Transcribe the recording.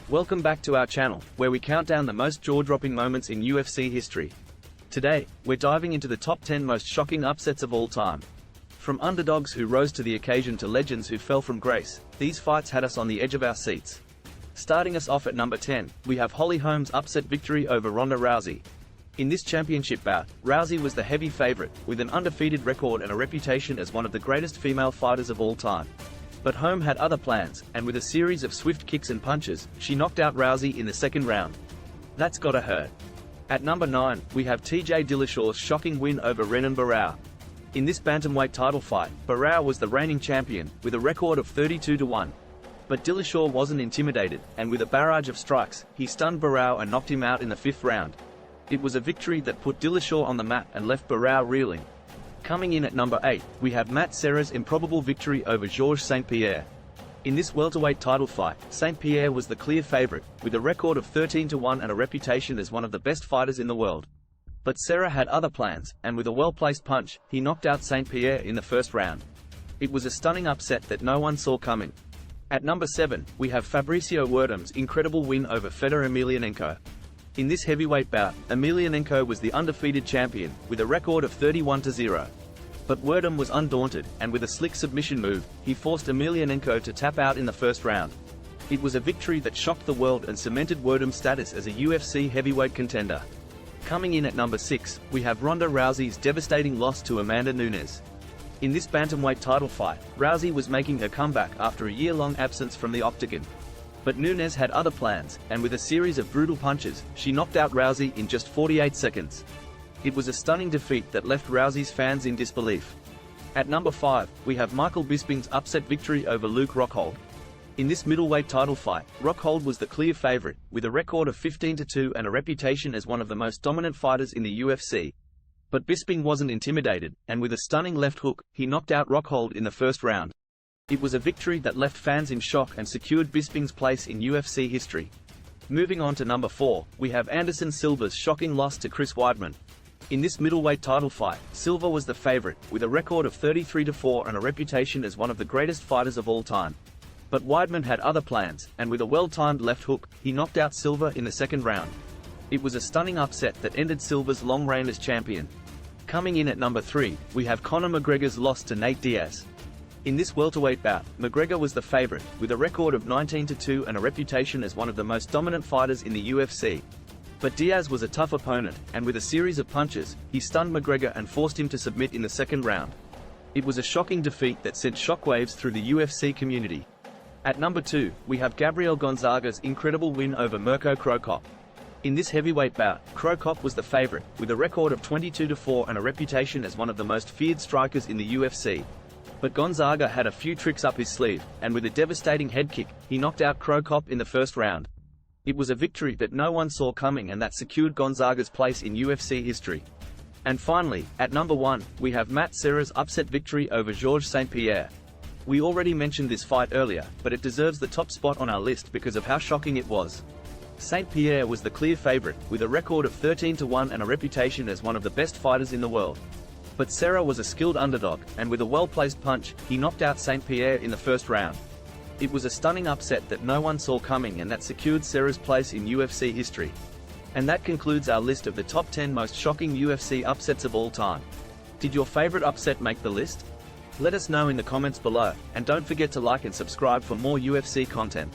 Welcome back to our channel, where we count down the most jaw-dropping moments in UFC history. Today, we're diving into the top 10 most shocking upsets of all time. From underdogs who rose to the occasion to legends who fell from grace, these fights had us on the edge of our seats. Starting us off at number 10, we have Holly Holm's upset victory over Ronda Rousey. In this championship bout, Rousey was the heavy favorite, with an undefeated record and a reputation as one of the greatest female fighters of all time. But Holm had other plans, and with a series of swift kicks and punches, she knocked out Rousey in the second round. That's gotta hurt. At number 9, we have TJ Dillashaw's shocking win over Renan Barão. In this bantamweight title fight, Barão was the reigning champion, with a record of 32-1. But Dillashaw wasn't intimidated, and with a barrage of strikes, he stunned Barão and knocked him out in the 5th round. It was a victory that put Dillashaw on the mat and left Barão reeling. Coming in at number 8, we have Matt Serra's improbable victory over Georges St-Pierre. In this welterweight title fight, St-Pierre was the clear favorite, with a record of 13-1 and a reputation as one of the best fighters in the world. But Serra had other plans, and with a well-placed punch, he knocked out St-Pierre in the 1st round. It was a stunning upset that no one saw coming. At number 7, we have Fabricio Werdum's incredible win over Fedor Emelianenko. In this heavyweight bout, Emelianenko was the undefeated champion, with a record of 31-0. But Werdum was undaunted, and with a slick submission move, he forced Emelianenko to tap out in the 1st round. It was a victory that shocked the world and cemented Werdum's status as a UFC heavyweight contender. Coming in at number 6, we have Ronda Rousey's devastating loss to Amanda Nunes. In this bantamweight title fight, Rousey was making her comeback after a year-long absence from the octagon. But Nunes had other plans, and with a series of brutal punches, she knocked out Rousey in just 48 seconds. It was a stunning defeat that left Rousey's fans in disbelief. At number 5, we have Michael Bisping's upset victory over Luke Rockhold. In this middleweight title fight, Rockhold was the clear favorite, with a record of 15-2 and a reputation as one of the most dominant fighters in the UFC. But Bisping wasn't intimidated, and with a stunning left hook, he knocked out Rockhold in the 1st round. It was a victory that left fans in shock and secured Bisping's place in UFC history. Moving on to number 4, we have Anderson Silva's shocking loss to Chris Weidman. In this middleweight title fight, Silva was the favorite, with a record of 33-4 and a reputation as one of the greatest fighters of all time. But Weidman had other plans, and with a well-timed left hook, he knocked out Silva in the 2nd round. It was a stunning upset that ended Silva's long reign as champion. Coming in at number 3, we have Conor McGregor's loss to Nate Diaz. In this welterweight bout, McGregor was the favorite, with a record of 19-2 and a reputation as one of the most dominant fighters in the UFC. But Diaz was a tough opponent, and with a series of punches, he stunned McGregor and forced him to submit in the 2nd round. It was a shocking defeat that sent shockwaves through the UFC community. At number 2, we have Gabriel Gonzaga's incredible win over Mirko Cro Cop. In this heavyweight bout, Cro Cop was the favorite, with a record of 22-4 and a reputation as one of the most feared strikers in the UFC. But Gonzaga had a few tricks up his sleeve, and with a devastating head kick, he knocked out Cro Cop in the 1st round. It was a victory that no one saw coming and that secured Gonzaga's place in UFC history. And finally, at number 1, we have Matt Serra's upset victory over Georges St-Pierre. We already mentioned this fight earlier, but it deserves the top spot on our list because of how shocking it was. St-Pierre was the clear favorite, with a record of 13-1 and a reputation as one of the best fighters in the world. But Serra was a skilled underdog, and with a well-placed punch, he knocked out St-Pierre in the 1st round. It was a stunning upset that no one saw coming and that secured Serra's place in UFC history. And that concludes our list of the top 10 most shocking UFC upsets of all time. Did your favorite upset make the list? Let us know in the comments below, and don't forget to like and subscribe for more UFC content.